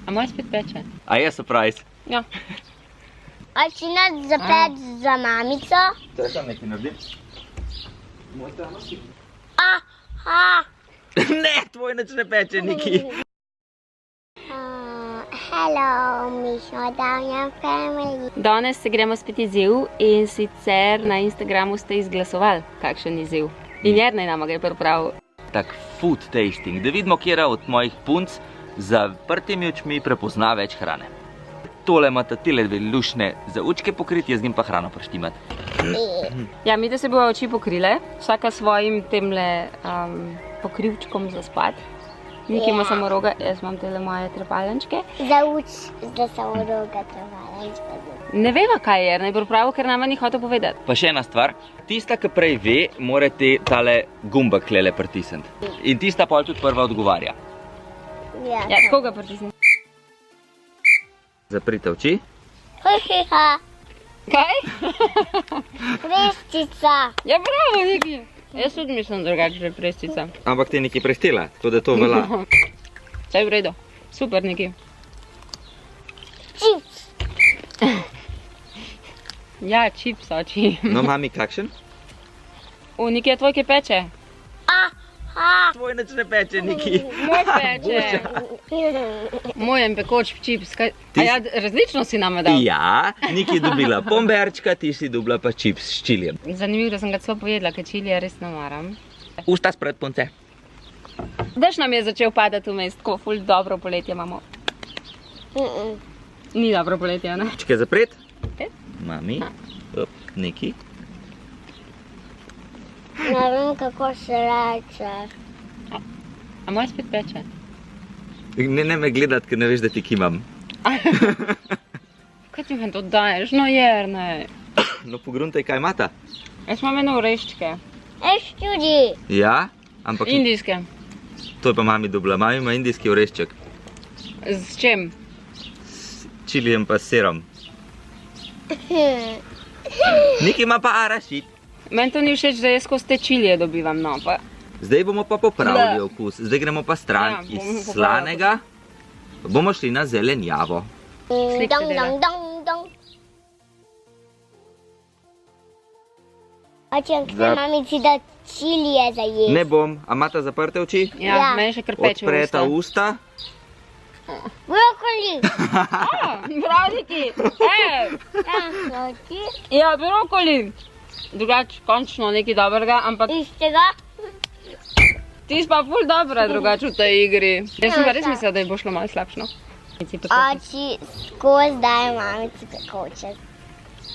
A moj spet peče. A je surprise? Ja. A si nas zapeti za mamico? To je tam nekaj naredim. Moj tam nosi. Aha. Ne, tvoj nič ne peče, Niki. Hello, mi smo Damjan family. Danes se gremo spet izziv in sicer na Instagramu ste izglasovali, kakšen izziv. In Jernej nama ga je pripravil. Tak food tasting, da vidimo, kjera od mojih punc za zaprtimi očmi prepozna več hrane. Tole imate tile dve lušne zaučke pokriti, jaz njim pa hrano prištimati. Ja, mi da se bova oči pokrile, vsaka svojim temle pokrivčkom za spat. Niki ima samo roga, jaz imam tele moje trepalenčke. Zauč, da samo roga trepalenčka. Ne veva, kaj je Jernej pripravil, ker nama ni hotel povedati. Pa še ena stvar, tista, ki prej ve, morate tale gumbek tlele pritisniti. In tista pol tudi prva odgovarja. Ja, Ja, tako ga pritisni. Zaprite oči. Hihiha, Kaj? prestica. Ja, bravo, Niki. Jaz tudi mislim drugače, že prestica. Ampak ti Niki prehtela, tako da to velja. Vse je v redu. Super, Niki. Čips. Ja, čips oči. No, mami, kakšen? Niki je tvoj, ki peče. Aha. Tvoj nič ne peče, Niki. Moj peče. Moj je pekoč čips. A ja, različno si nama dal. Ja, Niki je dobila pomberčka, ti si dobila pa čips s čilijem. Zanimivo, da sem ga celo pojedla, ker čilija res ne maram. Usta spred, punce. Dež nam je začel padati vmes, tako ful dobro poletje imamo. Ni dobro poletje, ne? Očke zapret. Opet? Mami. Niki. Ne vem, kako se reče. A moj spet peče? Ne me gledat, ker ne veš, da ti kimam. Kaj ti meni to daješ? No, Jernej. No, pogruntaj, kaj imata. Jaz imam eno oreščke. Eš tudi. Ja, ampak Indijske. to je pa mami dobila. Mami ima indijski orešček. S čem? S čilijem pa s serom. Niki ima pa arašid. Meni to ni všeč, da jaz skozi te čilije dobivam, no, pa... Zdaj bomo pa popravili okus. Zdaj gremo pa stran Ja, bomo iz popravili slanega. Bomo šli na zelenjavo. Slik se Dong, dela. dong, dong, dong. Oče, kaj mamici da čilije za jesti? Ne bom. A imata zaprte oči? Ja, Ja. meni še kar peče Odpreta usta. usta. Brokoli. Prav, Niki! Ja, brokoli! Drugač, končno nekaj dobrega, ampak Iz tega? ti si pa ful dobra drugač v tej igri. Jaz sem pa res mislila, da je bo šlo malo slabšno. Oči skozi daje mamici pekoče.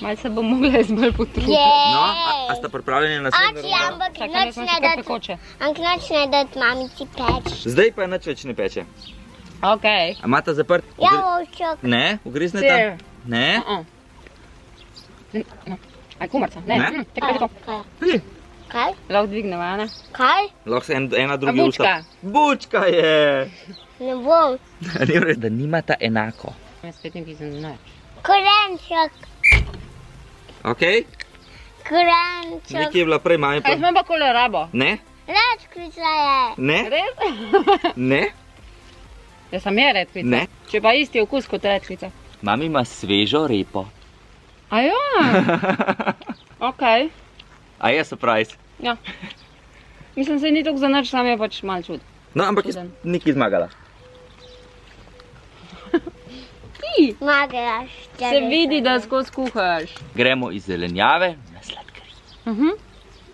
Malo se bo mogla jaz bolj potruditi. No, a sta pripravljeni na naslednjo Oči, rundo? ampak Čakaj, jaz imam še kar pekoče. nič ne dati mamici peč. Zdaj pa nič več ne peče. Okej. A imata zaprt? Ja, ovčok. Ne, ugrizneta? Sir. Ne? No. Aj, kumarca. Ne, Ne? čakaj, to. Kaj? Kaj? Lahko dvigneva, a ne? Kaj? Lahko se ena drugi bučka? Bučka je! Ne bom. Ni v redu, da nimata enako. Jaz spet nekaj za nič. Korenček. Okej? Korenček. Nekje je bila prej mami Kaj pa... smo pa kolerabo? Ne? Redkvica je. Ne? Res? Ne? Jaz sem je redkvica. Ne. Če pa isti okus kot redkvica. Mami ima svežo repo. A ja? Okej. A je surprise? Ja. Mislim, se ni toliko za nič, sam je pač malo čud. No, ampak je Čuden. Niki zmagala. Ti! Magala Se vidi, da skozi kuhaš. Gremo iz zelenjave na sladkarije.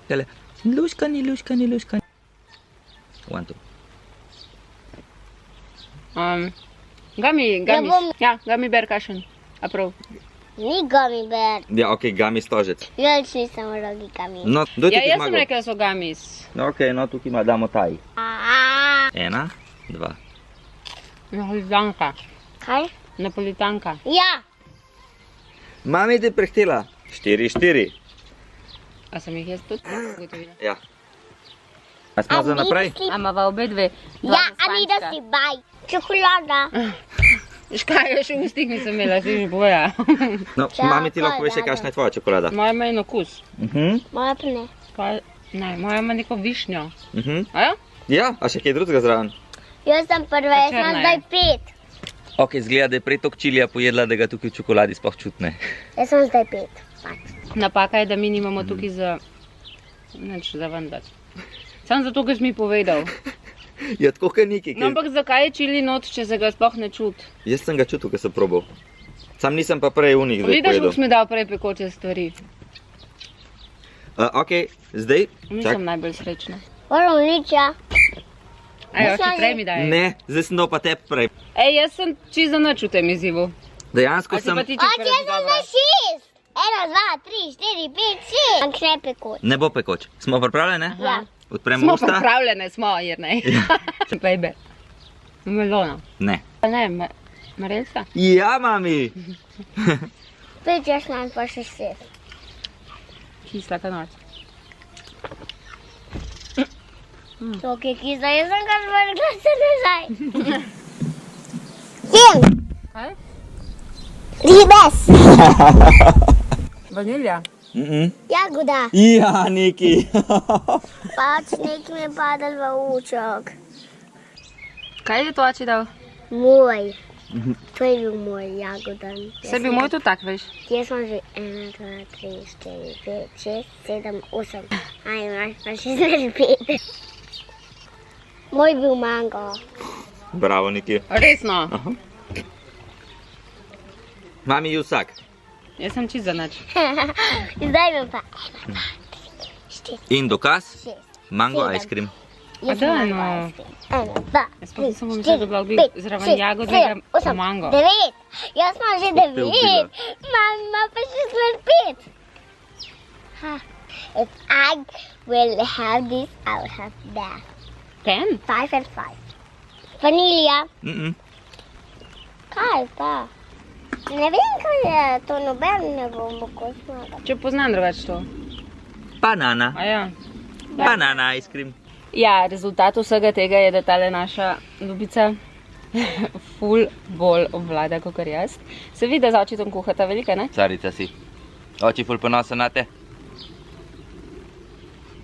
Tele, luškani, luškani, luškani. One, two. Gami, bom- ja, gami ber kašen. A prav. Ni gummy bear. Ja, okej, gami stožec. Jaz nisem rogi gummy. No, kdo ti Ja, je jaz sem zmagal? rekla, da so gamis. No, okej, no, tukaj ima, damo taj. Aaaa. 1, 2. Napolitanka. Kaj? Napolitanka. Ja. Mami te prehtela. 4, 4. A sem jih jaz tudi ugotovila? Ja. A smo za naprej? A imava obe dve. Ja, a ni da si baj. Čokolada. Škaj, še v ustih nisem imela, si že boja. No, mami ti lahko veš, kakšna je tvoja čokolada. Moja ima en okus. Moja pa ne. Ne, moja ima neko višnjo. A ja? Ja, a še kaj drugega zraven? Jaz sem prva, jaz Črna imam je. zdaj 5. Ok, zgleda, da je prej toliko čilija pojedla, da ga tukaj v čokoladi sploh čutne. Jaz sem zdaj 5. Napaka je, da mi nimamo tukaj za... Neč za ven dati. Sam zato, ker si mi povedal. Ja, tako kot neki. No, ampak zakaj je čili not, če se ga sploh ne čuti? Jaz sem ga čutil, ko sem probal. Sam nisem pa prej unih zdaj Vidiš, pojedel. kako smo dal prej pekoče stvari. Ok, zdaj. Nisem najbolj srečna. Moram liča. Ajo, še prej mi daj. Ne, zdaj sem dal pa tebi prej. Ej, jaz sem čisto nič v tem izzivu. Dejansko A si sem... pa ti Oče, čakaj, jaz sem za 6. 1, 2, 3, 4, 5, 6. Am krepe kot. Ne bo pekoč. Smo pripravljene? Ja. Odpremo Smo usta? pripravljene, smo, Jernej. Bejbe. Melona. Ne. Ne, Marelsa. Ja, mami! 5, 6, pa še 6. Kisla kanarca. To, ki kisa, jaz sem kar vrgla se nazaj. 7. Kaj? Ribes. Vanilja. Jagoda. Ja, neki. Pač nek mi je padal v učok. Kaj je to oči dal? Moj. To je bil moj jagodan. Se bi moj tudi tak, veš. Jaz sem že 1, 2, 3, 4, 5, 6, 7, 8. Aj, imaš pa še zdaj 5. Moj bil mango. Bravo, neki. Resno. Mami, je vsak. Jaz sem čisto za nič. Zdaj bil pa 1, 2, 3, 4, In dokaz? 6. Mango Sedem. ice cream. Jaz A sem da, mango no. ice cream. 1, 2, Jaz pa sem mislila, da bi bila glih zraven jagodnega mango. 9. Jaz sem že te ubila. 9. Mama pa še sled 5. If I will have this, I will have that. 10? 5 and 5. Vanilija. Kaj pa? Ne vem, kaj je to, noben ne bom lahko zmagal. Če poznam drugače to. Banana. A ja. Banana ice cream. Ja, rezultat vsega tega je, da tale naša ljubica ful bolj obvlada kot jaz. Se vidi, da z očitom kuhata velika, ne? Carica si. Oči ful ponosen na te.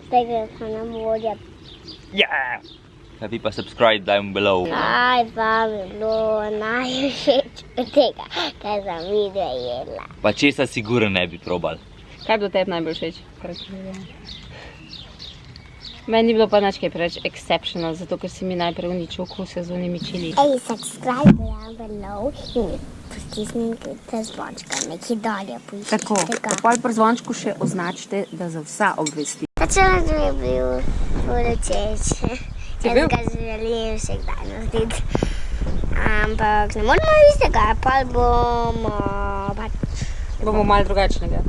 Zdaj gre pa nam vodja. Ja! Kaj vi pa subscribe down below. Kaj pa mi bilo najvšeč od tega, kaj sem videa jedla. Pa česa sigurno ne bi probal. Kaj bi do tebi najbolj všeč? Meni ni bilo pa nič kaj preveč exceptional, zato ker si mi najprej uničil okuse z unimi čili. Ej, subscribe down below in pritisnite zvončka, neki dalje poiščite ga. pol pri zvončku še označite, da za vsa obvesti. Računam, da mi je bil všeč. Ti je bil? Jaz ga želim še kdaj narediti. Ampak ne moramo istega, pa bomo pač. Bomo malo drugačnega.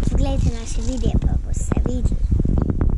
Poglejte naše videe, pa boste videli.